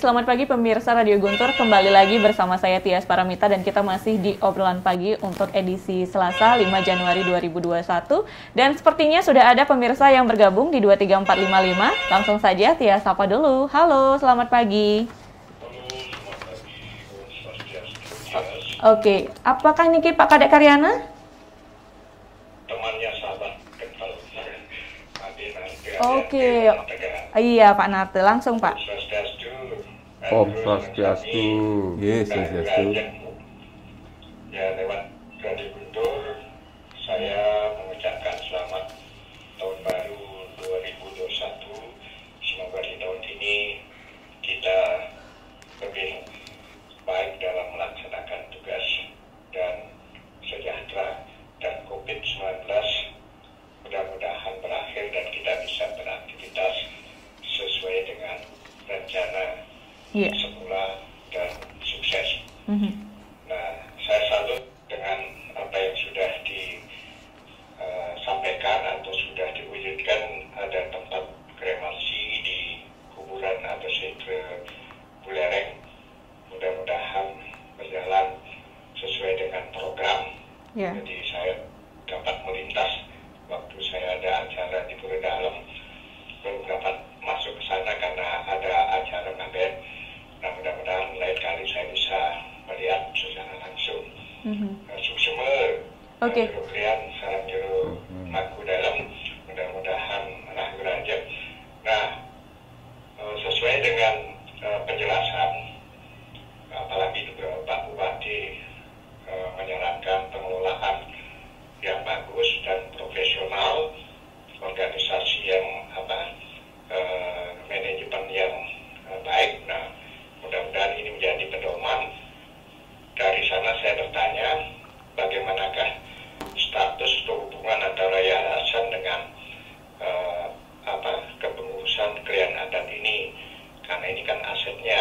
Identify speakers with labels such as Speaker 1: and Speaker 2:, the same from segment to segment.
Speaker 1: Baik, selamat pagi pemirsa Radio Guntur. Kembali lagi bersama saya Tias Paramita dan kita masih di obrolan pagi untuk edisi Selasa 5 Januari 2021. Dan sepertinya sudah ada pemirsa yang bergabung di 23455. Langsung saja Tias sapa dulu. Halo, selamat pagi. Oke, apakah ini Pak Kadek Karyana?
Speaker 2: Temannya sahabat kental.
Speaker 1: Oke, iya Pak Narte, langsung Pak.
Speaker 3: Om Swastiastu. Yes, Swastiastu.
Speaker 2: Ya, lewat Radio Guntur, saya mengucapkan selamat tahun baru 2021. Semoga di tahun ini kita lebih baik dalam melaksanakan tugas dan sejahtera, dan COVID-19 mudah-mudahan berakhir dan kita bisa beraktivitas sesuai dengan rencana semula dan sukses. Nah, saya salut dengan apa yang sudah disampaikan atau sudah diwujudkan. Ada tempat kremasi di kuburan atau sentra Buleleng. Mudah-mudahan berjalan sesuai dengan program. Jadi saya dapat melintas waktu saya ada acara di Pura Dalem, belum dapat masuk ke sana karena ada acara ngaben. Nah, mudah-mudahan lain kali saya bisa melihat secara langsung. Suksema, kalian salam jero maku dalam, mudah-mudahan rahayu raja. Nah, sesuai dengan penjelasan, apalagi juga Pak Bupati menyarankan pengelolaan yang bagus dan profesional, organisasi yang manajemen yang baik. Nah, mudah-mudahan ini menjadi pedoman. Dari sana saya bertanya, bagaimanakah status atau hubungan antara yayasan dengan kepengurusan kalian adat ini, karena ini kan asetnya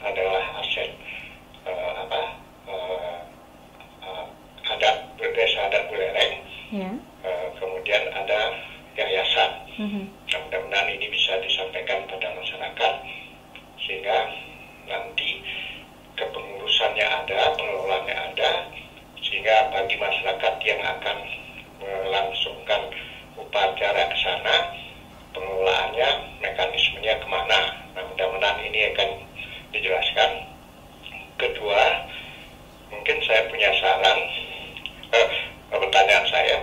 Speaker 2: adalah aset adat desa adat Buleleng. Kemudian ada yayasan. Nah, mudah-mudahan ini bisa disampaikan pada masyarakat sehingga nanti kepengurusannya ada, pengelolaannya ada, sehingga bagi masyarakat yang akan melangsungkan upacara ke sana, pengelolaannya, mekanismenya kemana. Nah, mudah-mudahan ini akan dijelaskan. Kedua, mungkin saya punya saran, pertanyaan saya,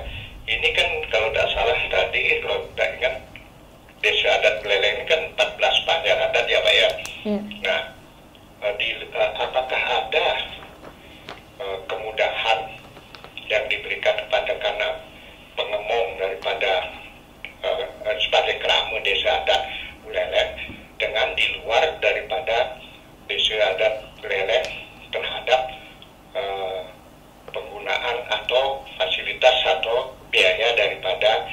Speaker 2: ini kan kalau tidak salah tadi, kalau tidak ingat, desa adat Buleleng ini kan 14 banjar adat ya Pak ya. Nah, apakah ada kemudahan yang diberikan kepada karena pengemong daripada sebagai kerama desa adat Buleleng dengan di luar daripada desa adat Buleleng terhadap penggunaan atau fasilitas atau biaya daripada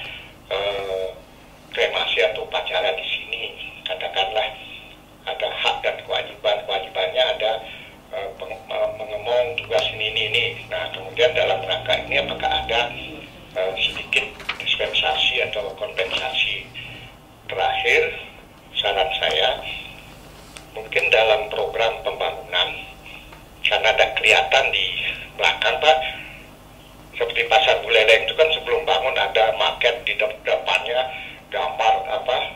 Speaker 2: kremasi atau upacara di sini. Katakanlah ada hak dan kewajibannya ada mengemong tugas ini. Nah, kemudian dalam rangka ini apakah ada sedikit dispensasi atau kompensasi? Terakhir, saran saya, mungkin dalam program pembangunan, karena ada kelihatan di belakang Pak, seperti pasar Buleleng itu kan sebelum bangun ada market di depannya, gambar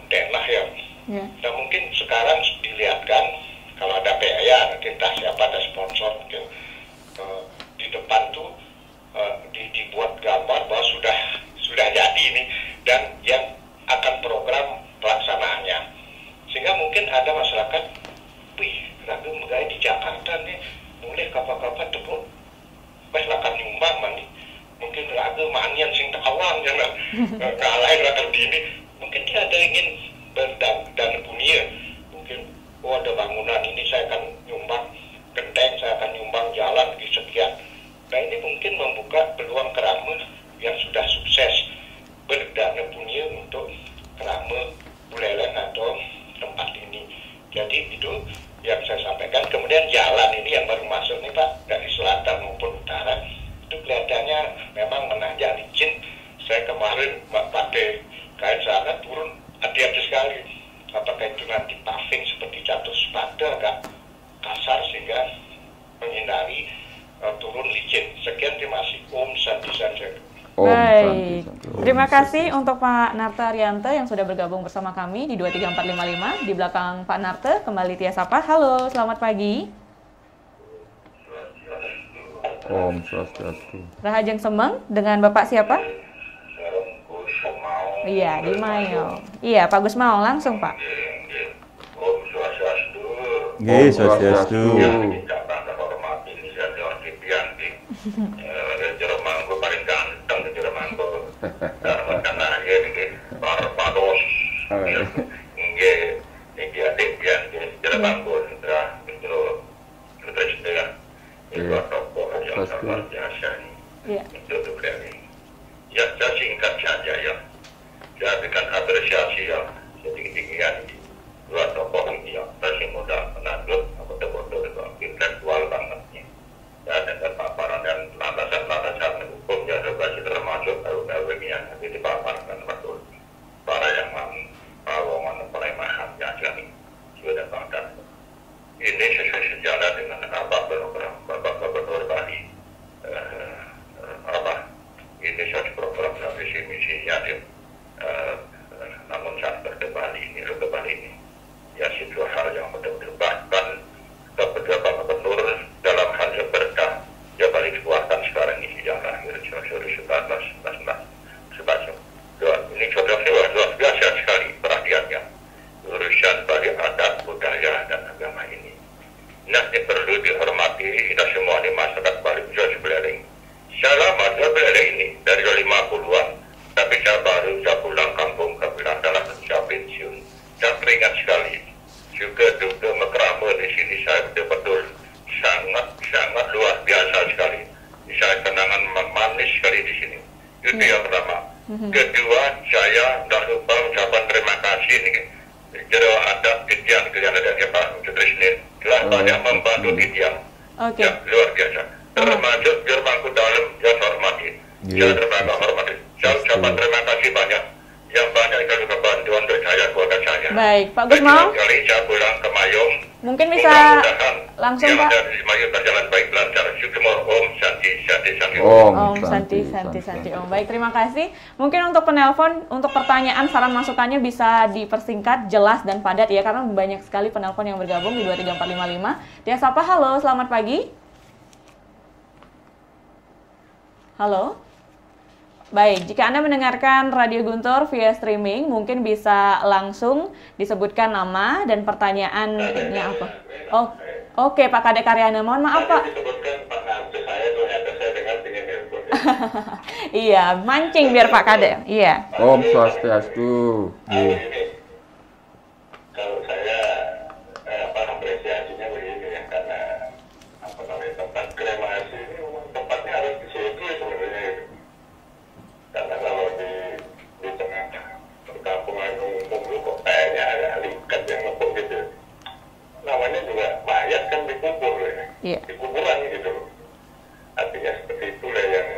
Speaker 2: denah ya. Nah, mungkin sekarang dilihatkan kalau ada biaya, entah siapa ada sponsor mungkin di depan tuh dibuat gambar bahwa sudah jadi ini dan yang akan program pelaksanaannya, sehingga mungkin ada masyarakat, wih, ragu megay di Jakarta nih, mulai kapal-kapal tepuk, masyarakat nyumbang mandi, mungkin ragu manian sing takawang jangan ngalahin rakyat ini, mungkin dia ada ingin berdana punya, mungkin ada bangunan ini saya akan nyumbang genteng, saya akan nyumbang jalan sekian. Nah, ini mungkin membuka peluang kerama yang sudah sukses berdana punya untuk kerama Buleleng atau tempat ini. Jadi itu yang saya sampaikan. Kemudian jalan ini yang baru masuk nih Pak, dari selatan maupun utara, itu kelihatannya memang menanjak licin. Saya kemarin pakai kain sana turun hati-hati sekali. Apakah itu nanti paving seperti jatuh sepatu agak
Speaker 3: Om
Speaker 1: Baik,
Speaker 3: Santi.
Speaker 1: terima kasih untuk Pak Narte Arianto yang sudah bergabung bersama kami di 23455. Di belakang Pak Narte, kembali Tia Sapa. Halo, selamat pagi.
Speaker 3: Om Swastiastu.
Speaker 1: Rahajeng Semeng, dengan Bapak siapa? Iya, di Mayo. Iya, Pak Gusmao, langsung Pak.
Speaker 2: Om Swastiastu.
Speaker 3: Nggih, Swastiastu.
Speaker 2: Jeremangku paling ganteng di Jeremangku. Karena ini para pados. Nggih, iki adik pian di Jeremangku sudah itu presiden. Itu tokoh yang luar biasa ini.
Speaker 1: Iya.
Speaker 2: Untuk beliau. Ya, saya singkat saja ya. Saya berikan apresiasi yang setinggi-tinggian dua tokoh ini yang masih muda menandut betul-betul intelektual banget nih. Ya, dengan paparan dan landasan-landasan hukumnya juga termasuk LWM yang nanti dipaparkan betul. Para yang lowongan pelemahannya jadi sudah bahkan ini sesuai sejalan dengan program Bapak Gubernur Bali. Ini suatu program dan visi misinya namun saat ke Bali ini ya itu hal yang betul-betul bahkan kepada Pak Gubernur dalam hal yang berkah ya Bali kekuatan sekarang ini yang lahir 2019 ini sudah luar biasa sekali perhatiannya urusan Bali adat budaya dan agama ini. Nah, ini perlu dihormati kita semua di masyarakat Bali khususnya Buleleng. Saya lama saya Buleleng ini dari 50-an, tapi saya baru saya pulang kampung ke Bilandalah saya pensiun. Saya teringat sekali juga mekrama di sini saya betul-betul sangat luar biasa sekali. Saya kenangan manis sekali di sini. Itu yang pertama. Kedua, saya tidak lupa ucapan terima kasih nih. Jadi ada Kitian dari Pak Presiden telah banyak membantu Kitian. Ya, luar biasa. Termasuk Jermanku dalam yang hormati. Saya hormati. Saya ucapkan terima kasih banyak. Yang banyak itu juga bantuan untuk saya, keluarga saya.
Speaker 1: Baik, Pak Gusmao.
Speaker 2: Kali saya pulang ke Mayong.
Speaker 1: Mungkin bisa langsung Pak.
Speaker 2: Di Mayong berjalan baik lancar. Syukur Om Santi.
Speaker 1: Om Santi. Om. Baik, terima kasih. Mungkin untuk penelpon, untuk pertanyaan, saran masukannya bisa dipersingkat, jelas dan padat ya, karena banyak sekali penelpon yang bergabung di 23455. Dia Sapa, halo, selamat pagi. Halo. Baik, jika Anda mendengarkan Radio Guntur via streaming, mungkin bisa langsung disebutkan nama dan pertanyaannya apa. Oh, oke, Pak Kadek Karyana, mohon maaf Pak. Iya, mancing biar Pak Kadek. Iya.
Speaker 3: Om Swastiastu.
Speaker 2: Kalau saya apresiasinya begini ya, karena tempat kremasi ini tempatnya harus di situ sebenarnya. Karena kalau di tengah perkampungan umum itu kok kayaknya ada likat yang ngepung gitu. Namanya juga mayat kan dikubur ya. Di kuburan gitu. Artinya seperti itulah yang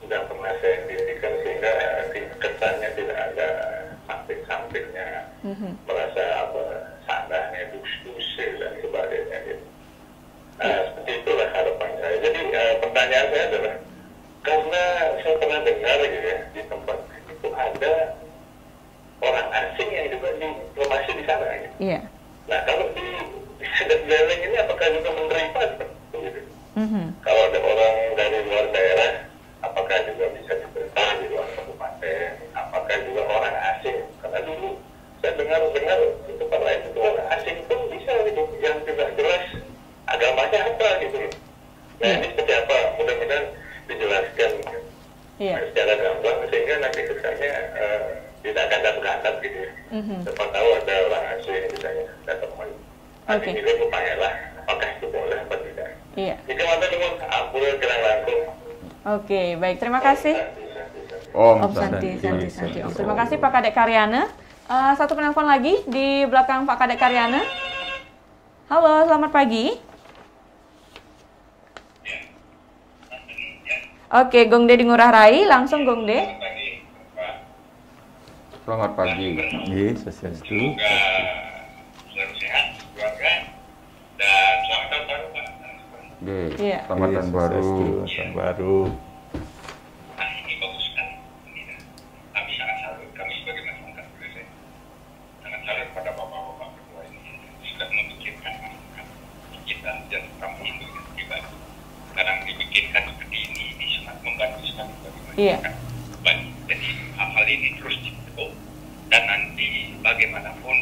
Speaker 2: sudah pernah saya dirikan sehingga kesannya tidak ada samping-sampingnya. Merasa sananya dus-dus dan sebagainya gitu. Nah, seperti itulah harapan saya. Jadi pertanyaan saya adalah karena saya pernah dengar gitu ya, di tempat itu ada orang asing yang juga diplomasi di sana gitu.
Speaker 1: Iya.
Speaker 2: Nah, kalau di Buleleng ini apakah juga menerima seperti itu? Kalau ada orang dari luar daerah, apakah juga bisa diberi di luar kabupaten? Apakah juga orang asing? Karena dulu saya dengar di tempat lain itu orang asing pun bisa gitu, yang tidak jelas agamanya apa gitu. Nah, ini seperti apa? Mudah-mudahan dijelaskan secara gamblang sehingga nanti kesannya tidak gantap-gantap gitu ya. Siapa tahu ada orang asing misalnya datang nanti ini lupakanlah apakah itu boleh atau tidak.
Speaker 1: Iya.
Speaker 2: Jika ada dengan ampun kurang langsung.
Speaker 1: Oke, baik, terima kasih.
Speaker 3: Om
Speaker 1: Santi. Om. Terima kasih Pak Kadek Karyana. Satu penelpon lagi di belakang Pak Kadek Karyana. Halo, selamat pagi. Oke, Gongde di Ngurah Rai, langsung Gongde.
Speaker 3: Selamat pagi. Nggih, Swastiastu.
Speaker 2: Semoga selalu sehat keluarga dan selamat tahun baru Pak.
Speaker 3: Nggih, selamat tahun baru.
Speaker 4: Tahun baru.
Speaker 1: Iya.
Speaker 2: Jadi hal ini terus dibentuk dan nanti bagaimanapun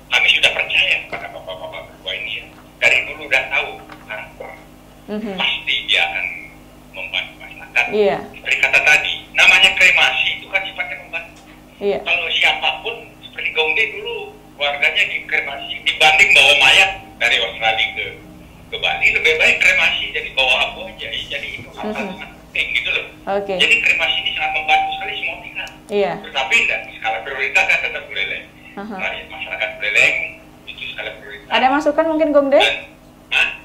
Speaker 2: kami sudah percaya pada bapak-bapak berdua ini ya. Dari dulu udah tahu pasti dia akan membantu masyarakat.
Speaker 1: Iya.
Speaker 2: Seperti kata tadi, namanya kremasi itu kan sifatnya membantu.
Speaker 1: Iya.
Speaker 2: Kalau siapapun seperti Gongde dulu keluarganya dikremasi dibanding bawa mayat dari Australia ke Bali, lebih baik kremasi jadi bawa abu aja. Jadi itu hal sangat penting gitu loh.
Speaker 1: Oke.
Speaker 2: Jadi kremasi ini sangat membantu sekali semua pihak.
Speaker 1: Iya.
Speaker 2: Tetapi skala prioritas kan tetap Buleleng. Rakyat masyarakat Buleleng itu skala prioritas.
Speaker 1: Ada masukan mungkin Gongde?
Speaker 2: Dan,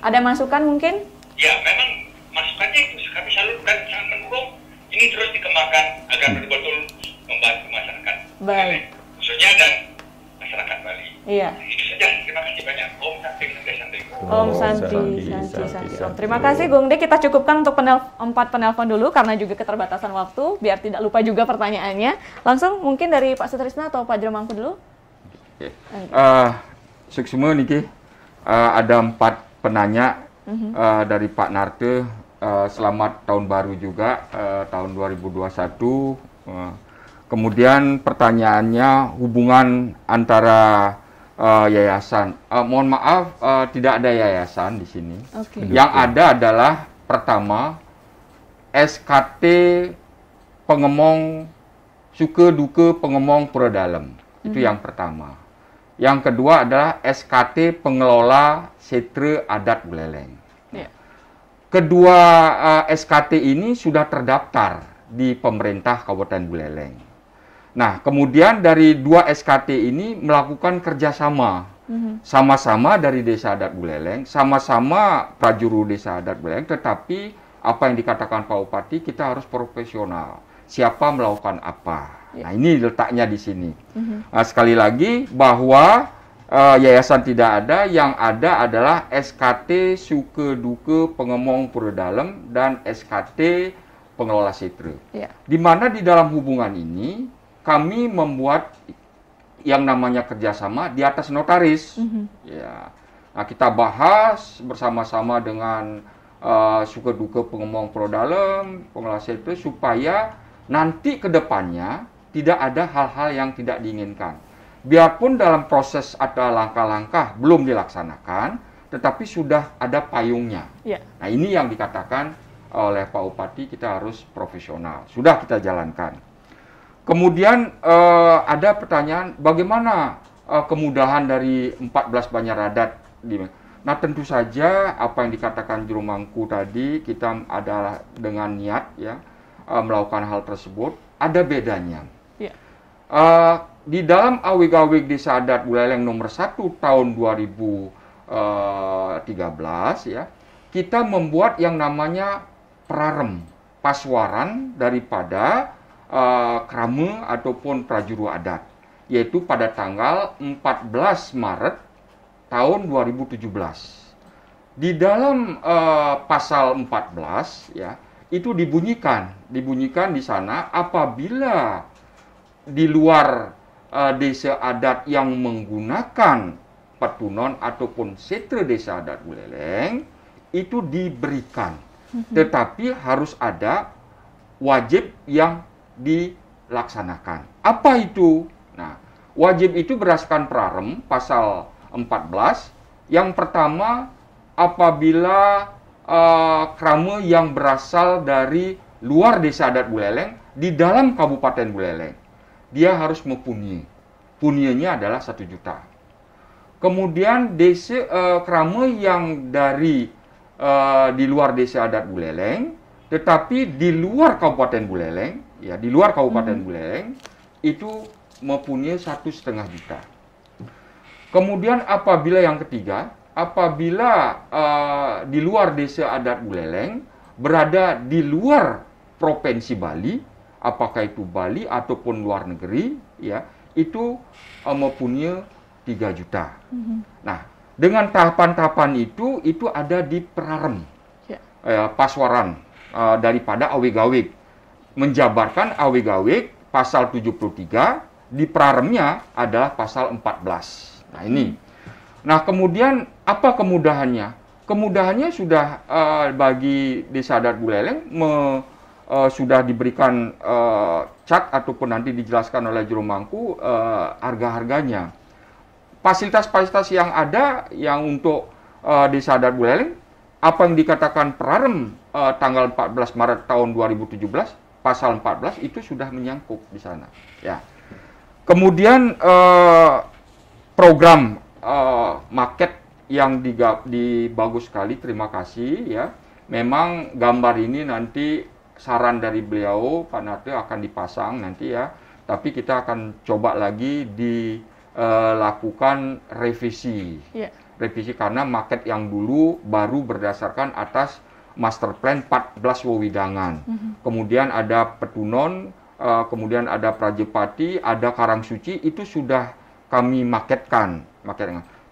Speaker 1: Ada masukan mungkin?
Speaker 2: ya memang masukannya itu kami salurkan sangat mendukung ini terus dikembangkan agar betul-betul membantu masyarakat.
Speaker 1: Baik.
Speaker 2: Khususnya dan masyarakat Bali.
Speaker 1: Iya.
Speaker 2: Itu saja. Terima kasih banyak. Om Santi, Santi.
Speaker 1: Om Santi. Om. Terima kasih Gongde. Kita cukupkan untuk 4 penelpon dulu karena juga keterbatasan waktu. Biar tidak lupa juga pertanyaannya. Langsung mungkin dari Pak Sutrisna atau Pak Jermangku dulu.
Speaker 3: Oke. Suksma niki ada 4 penanya dari Pak Narte. Selamat tahun baru juga tahun 2021. Kemudian pertanyaannya hubungan antara yayasan. Mohon maaf, tidak ada yayasan di sini.
Speaker 1: Okay.
Speaker 3: Yang ada adalah pertama SKT Pengemong Suka Duka Pengemong Pura Dalem. Itu yang pertama. Yang kedua adalah SKT Pengelola Setra Adat Buleleng.
Speaker 1: Yeah.
Speaker 3: Kedua SKT ini sudah terdaftar di pemerintah Kabupaten Buleleng. Nah, kemudian dari 2 SKT ini melakukan kerjasama. Sama-sama dari Desa Adat Buleleng, sama-sama prajuru Desa Adat Buleleng, tetapi apa yang dikatakan Pak Bupati, kita harus profesional. Siapa melakukan apa. Nah, ini letaknya di sini. Sekali lagi, bahwa yayasan tidak ada, yang ada adalah SKT Suka Duka Pengemong Pura Dalem dan SKT Pengelola Setra.
Speaker 1: Yeah.
Speaker 3: Di mana di dalam hubungan ini, kami membuat yang namanya kerjasama di atas notaris. Ya. Nah, kita bahas bersama-sama dengan Suka Duka Pengemong Pura Dalem, Pengelola Setra, supaya nanti ke depannya tidak ada hal-hal yang tidak diinginkan. Biarpun dalam proses ada langkah-langkah belum dilaksanakan, tetapi sudah ada payungnya.
Speaker 1: Yeah.
Speaker 3: Nah, ini yang dikatakan oleh Pak Bupati, kita harus profesional. Sudah kita jalankan. Kemudian ada pertanyaan, bagaimana kemudahan dari 14 Banyaradat? Nah, tentu saja apa yang dikatakan Jeromangku tadi, kita adalah dengan niat ya melakukan hal tersebut, ada bedanya.
Speaker 1: Yeah.
Speaker 3: Di dalam Awig-Awig Desa Adat Buleleng nomor 1 tahun 2013 ya, kita membuat yang namanya prarem, paswaran daripada krama ataupun prajuru adat, yaitu pada tanggal 14 Maret tahun 2017. Di dalam pasal 14 ya, itu dibunyikan di sana apabila di luar desa adat yang menggunakan petunon ataupun setra desa adat Buleleng itu diberikan, tetapi harus ada wajib yang dilaksanakan. Apa itu? Nah, wajib itu berdasarkan prarem pasal 14. Yang pertama, apabila krama yang berasal dari luar desa adat Buleleng di dalam Kabupaten Buleleng, dia harus mempunyai. Punyanya adalah 1 juta. Kemudian desa krama yang dari di luar desa adat Buleleng, tetapi di luar Kabupaten Buleleng, ya di luar Kabupaten Buleleng itu mempunyai 1,5 juta. Kemudian apabila yang ketiga, apabila di luar desa adat Buleleng berada di luar provinsi Bali, apakah itu Bali ataupun luar negeri, ya itu mempunyai 3 juta. Nah, dengan tahapan-tahapan itu ada di prarem, paswaran daripada Awig-Awig, menjabarkan Awig-Awig pasal 73, di praremnya adalah pasal 14. Nah, ini. Nah, kemudian apa kemudahannya? Kemudahannya sudah bagi Desa Adat Buleleng sudah diberikan cat ataupun nanti dijelaskan oleh juru mangku harga-harganya. Fasilitas-fasilitas yang ada yang untuk Desa Adat Buleleng, apa yang dikatakan Perarem tanggal 14 Maret tahun 2017, pasal 14 itu sudah menyangkut di sana. Ya. Kemudian program market yang bagus sekali, terima kasih ya. Memang gambar ini nanti saran dari beliau Pak Narte akan dipasang nanti ya, tapi kita akan coba lagi dilakukan revisi. Revisi karena market yang dulu baru berdasarkan atas master plan 14 wewidangan. Kemudian ada Petunon, kemudian ada Prajepati, ada Karangsuci, itu sudah kami marketkan.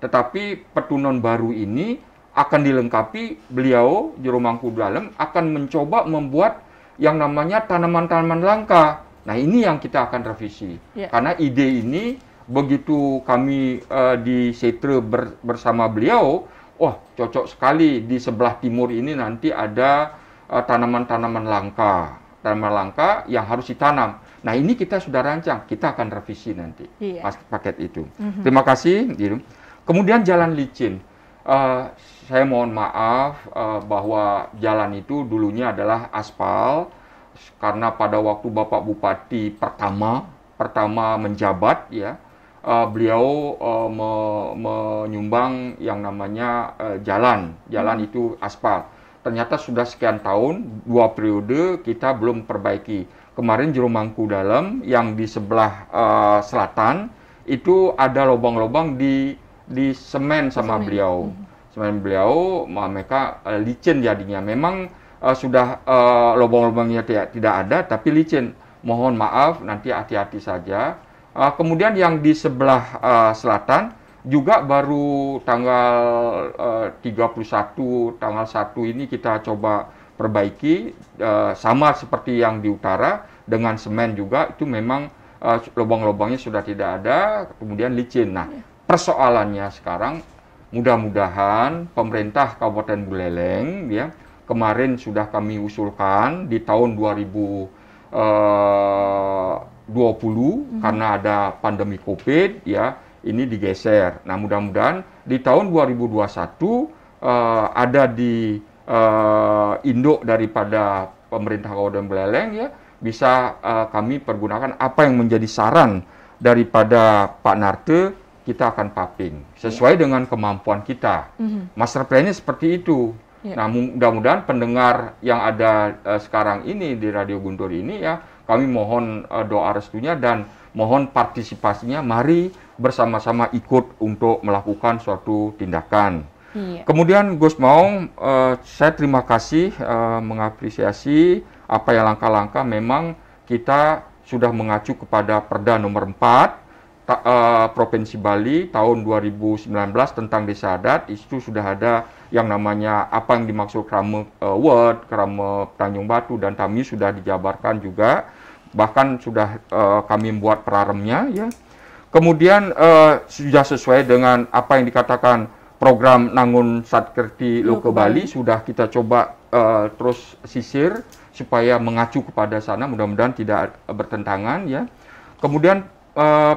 Speaker 3: Tetapi Petunon baru ini akan dilengkapi, beliau juru mangku dalam akan mencoba membuat yang namanya tanaman-tanaman langka. Nah, ini yang kita akan revisi. Karena ide ini begitu kami di Setre bersama beliau, wah cocok sekali di sebelah timur ini nanti ada tanaman-tanaman langka. Tanaman langka yang harus ditanam. Nah, ini kita sudah rancang, kita akan revisi nanti paket itu. Terima kasih. Kemudian jalan licin. Saya mohon maaf bahwa jalan itu dulunya adalah aspal karena pada waktu Bapak Bupati pertama menjabat ya, beliau menyumbang yang namanya jalan itu aspal. Ternyata sudah sekian tahun, 2 periode kita belum perbaiki. Kemarin juru mangku dalam yang di sebelah selatan itu ada lubang-lubang di semen sama beliau. Semen beliau, mereka licin jadinya. Memang sudah lubang-lubangnya tidak ada, tapi licin. Mohon maaf, nanti hati-hati saja. Kemudian yang di sebelah selatan juga baru tanggal 31, tanggal 1 ini kita coba perbaiki. Sama seperti yang di utara, dengan semen juga, itu memang lubang-lubangnya sudah tidak ada, kemudian licin. Nah, persoalannya sekarang, mudah-mudahan pemerintah Kabupaten Buleleng ya, kemarin sudah kami usulkan di tahun 2020 karena ada pandemi Covid ya, ini digeser. Nah, mudah-mudahan di tahun 2021 ada di induk daripada pemerintah Kabupaten Buleleng ya, bisa kami pergunakan apa yang menjadi saran daripada Pak Narte, kita akan paping sesuai dengan kemampuan kita. Master plan-nya seperti itu. Nah, mudah-mudahan pendengar yang ada sekarang ini di Radio Guntur ini ya, kami mohon doa restunya dan mohon partisipasinya. Mari bersama-sama ikut untuk melakukan suatu tindakan. Kemudian Gus Maung, saya terima kasih mengapresiasi apa yang langkah-langkah. Memang kita sudah mengacu kepada Perda nomor 4 Provinsi Bali tahun 2019 tentang desa adat. Itu sudah ada yang namanya apa yang dimaksud Krama Word, Krama Tanjung Batu, dan kami sudah dijabarkan juga. Bahkan sudah kami membuat peraremnya ya. Kemudian sudah sesuai dengan apa yang dikatakan program Nangun Satkerti Loke Bali, sudah kita coba terus sisir supaya mengacu kepada sana, mudah-mudahan tidak bertentangan ya. Kemudian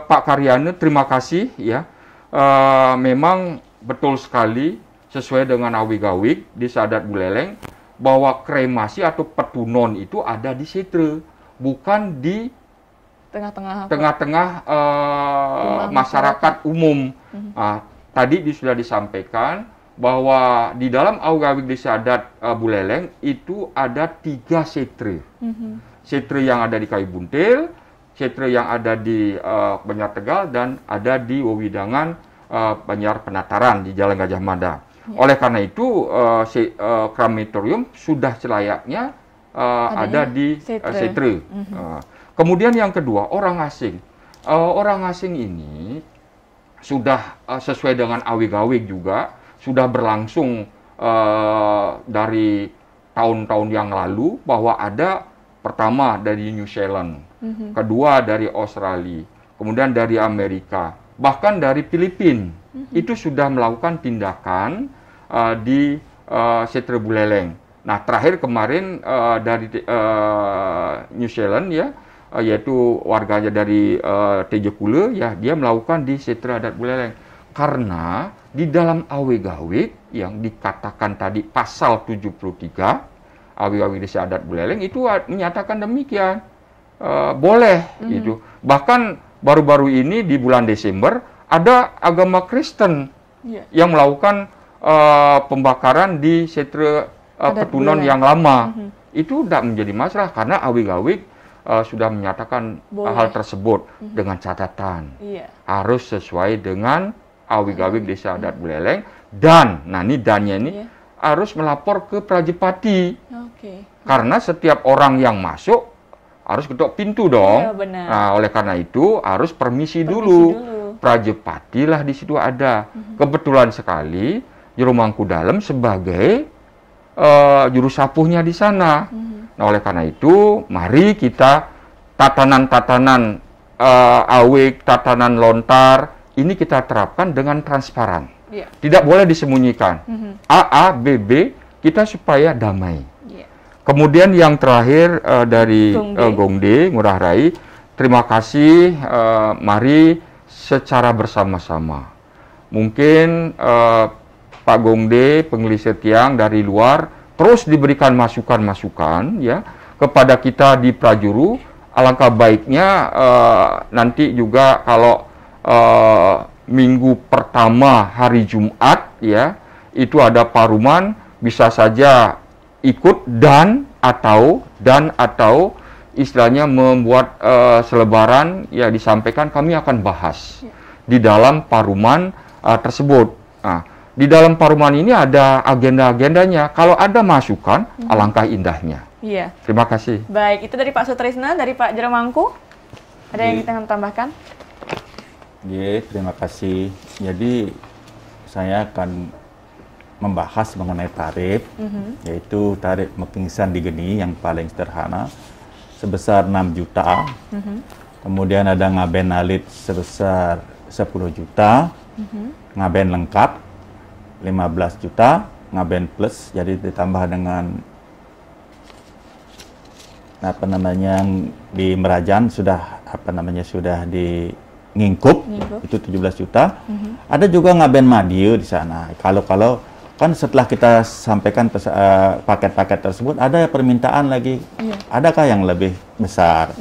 Speaker 3: Pak Karyana, terima kasih ya. Memang betul sekali sesuai dengan awig-awig di Adat Buleleng bahwa kremasi atau petunon itu ada di Setre, bukan di tengah-tengah masyarakat umum. Tadi sudah disampaikan bahwa di dalam awig-awig desa adat Buleleng itu ada 3 setre. Setre yang ada di Kayu Buntil, setre yang ada di Banjar Tegal, dan ada di wewidangan Banjar Penataran di Jalan Gajah Mada. Oleh karena itu krematorium sudah selayaknya ada di setre. Kemudian yang kedua, orang asing. Orang asing ini sudah sesuai dengan awig-awig juga, sudah berlangsung dari tahun-tahun yang lalu, bahwa ada pertama dari New Zealand, kedua dari Australia, kemudian dari Amerika, bahkan dari Filipina. Itu sudah melakukan tindakan di Setre Buleleng. Nah, terakhir kemarin dari New Zealand ya, yaitu warganya dari Tejekule ya, dia melakukan di Setra Adat Buleleng. Karena di dalam awe-gawe yang dikatakan tadi pasal 73 awe-gawe Desa Adat Buleleng itu menyatakan demikian. Boleh gitu. Bahkan baru-baru ini di bulan Desember ada agama Kristen yang melakukan pembakaran di Setra Petunon yang lama. Itu tidak menjadi masalah karena awe-gawe sudah menyatakan hal tersebut dengan catatan harus sesuai dengan awe-gawe Desa Adat Buleleng dan ini dannya ini harus melapor ke Prajepati. Karena setiap orang yang masuk harus ketok pintu dong. Nah, oleh karena itu harus permisi dulu. Prajepati lah di situ ada. Kebetulan sekali Jero Mangku Dalem sebagai juru sapuhnya di sana. Nah, oleh karena itu, mari kita tatanan-tatanan awik, tatanan lontar, ini kita terapkan dengan transparan. Tidak boleh disembunyikan. A, B, B, kita supaya damai. Kemudian yang terakhir dari Gongde, Ngurah Rai, terima kasih, mari secara bersama-sama. Mungkin Pak Gongde, penggelis Setiang dari luar, terus diberikan masukan-masukan ya kepada kita di Prajuru. Alangkah baiknya nanti juga kalau minggu pertama hari Jumat ya, itu ada paruman, bisa saja ikut dan atau istilahnya membuat selebaran ya, disampaikan, kami akan bahas di dalam paruman tersebut. Nah, di dalam paruman ini ada agenda-agendanya. Kalau ada masukan, alangkah indahnya. Terima kasih.
Speaker 1: Baik, itu dari Pak Sutrisna, dari Pak Jero Mangku. Ada yang kita tambahkan?
Speaker 4: Terima kasih. Jadi saya akan membahas mengenai tarif, yaitu tarif Mekingsan di Geni yang paling sederhana sebesar 6 juta. Kemudian ada ngaben alit sebesar 10 juta, ngaben lengkap 15 juta, ngaben plus, jadi ditambah dengan di Merajan sudah sudah di Ngingkup itu 17 juta. Ada juga ngaben Madiu di sana. Kalau kan setelah kita sampaikan paket-paket tersebut ada permintaan lagi. Adakah yang lebih besar?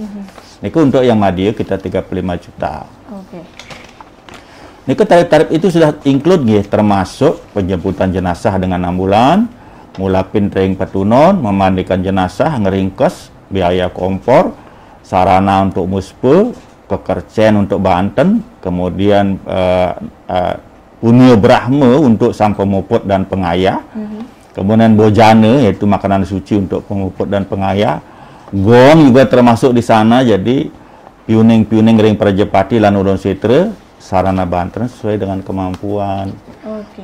Speaker 4: Niku untuk yang Madiu kita 35 juta. Niku tarif-tarif itu sudah include termasuk penjemputan jenazah dengan ambulan, mulapin ring petunon, memandikan jenazah, ngeringkes, biaya kompor, sarana untuk muspe, kekercen untuk Banten, kemudian punio brahma untuk sang pemuput dan pengayah, kemudian bojana yaitu makanan suci untuk pemuput dan pengayah, gong juga termasuk di sana, jadi piuning ring Prajepati lan Ulun Setra, sarana Banten sesuai dengan kemampuan.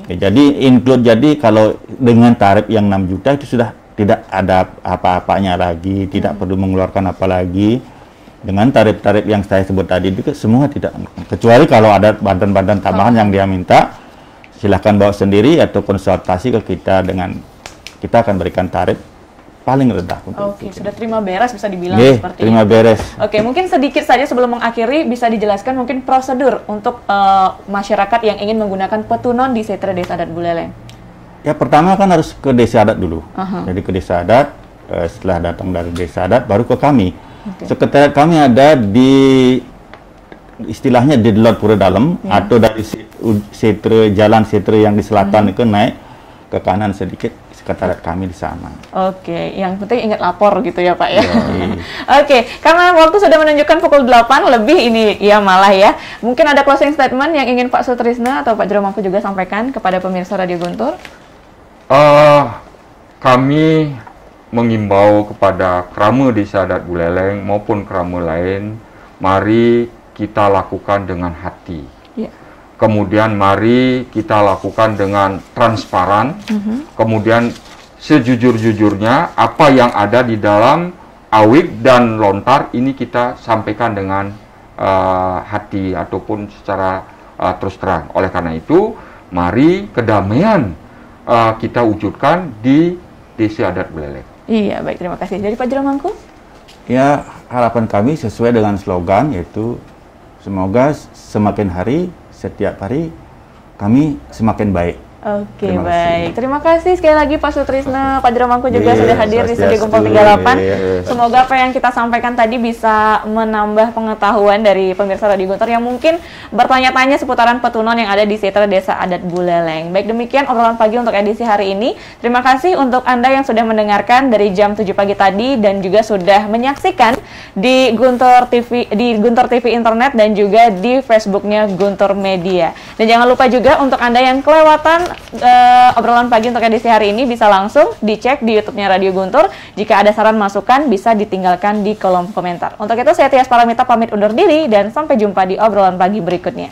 Speaker 4: Jadi include, jadi kalau dengan tarif yang 6 juta itu sudah tidak ada apa-apanya lagi, tidak perlu mengeluarkan apa lagi. Dengan tarif-tarif yang saya sebut tadi itu semua tidak, kecuali kalau ada bantuan-bantuan tambahan yang dia minta, silahkan bawa sendiri atau konsultasi ke kita, dengan kita akan berikan tarif paling rendah.
Speaker 1: Sudah terima beres bisa dibilang seperti
Speaker 4: terima beres.
Speaker 1: Mungkin sedikit saja sebelum mengakhiri bisa dijelaskan mungkin prosedur untuk masyarakat yang ingin menggunakan petunon di Setra Desa Adat Buleleng.
Speaker 4: Ya, pertama kan harus ke desa adat dulu. Jadi ke desa adat, setelah datang dari desa adat baru ke kami. Sekretariat kami ada di istilahnya di Delot Pura Dalam, atau dari Setra, jalan Setra yang di selatan itu naik ke kanan sedikit, sekretariat kami di sana.
Speaker 1: Yang penting ingat lapor gitu ya Pak ya. Karena waktu sudah menunjukkan pukul 8 lebih ini ya malah ya. Mungkin ada closing statement yang ingin Pak Sutrisna atau Pak Jero Mangku juga sampaikan kepada pemirsa Radio Guntur.
Speaker 3: Kami mengimbau kepada krama Desa Adat Buleleng maupun krama lain, mari kita lakukan dengan hati. Kemudian mari kita lakukan dengan transparan. Kemudian sejujur-jujurnya apa yang ada di dalam awik dan lontar ini kita sampaikan dengan hati ataupun secara terus terang. Oleh karena itu, mari kedamaian kita wujudkan di Desa Adat Buleleng.
Speaker 1: Iya, baik, terima kasih. Dari Pak Jeromangku?
Speaker 4: Ya, harapan kami sesuai dengan slogan, yaitu semoga semakin hari, setiap hari kami semakin baik.
Speaker 1: Oke,
Speaker 4: Terima
Speaker 1: baik.
Speaker 4: kasih.
Speaker 1: Terima kasih sekali lagi Pak Sutrisno, Pak Jeromangku juga
Speaker 4: Iya,
Speaker 1: sudah hadir di studio Gumpal
Speaker 4: swastiastu.
Speaker 1: 38.
Speaker 4: Iya.
Speaker 1: Semoga apa yang kita sampaikan tadi bisa menambah pengetahuan dari pemirsa Radio Guntur yang mungkin bertanya-tanya seputaran petunon yang ada di sekitar Desa Adat Buleleng. Baik, demikian obrolan pagi untuk edisi hari ini. Terima kasih untuk Anda yang sudah mendengarkan dari jam 7 pagi tadi dan juga sudah menyaksikan di Guntur TV Internet dan juga di Facebooknya Guntur Media. Dan jangan lupa juga untuk Anda yang kelewatan obrolan pagi untuk edisi hari ini bisa langsung dicek di YouTube-nya Radio Guntur. Jika ada saran masukan bisa ditinggalkan di kolom komentar. Untuk itu saya Tias Paramita pamit undur diri dan sampai jumpa di obrolan pagi berikutnya.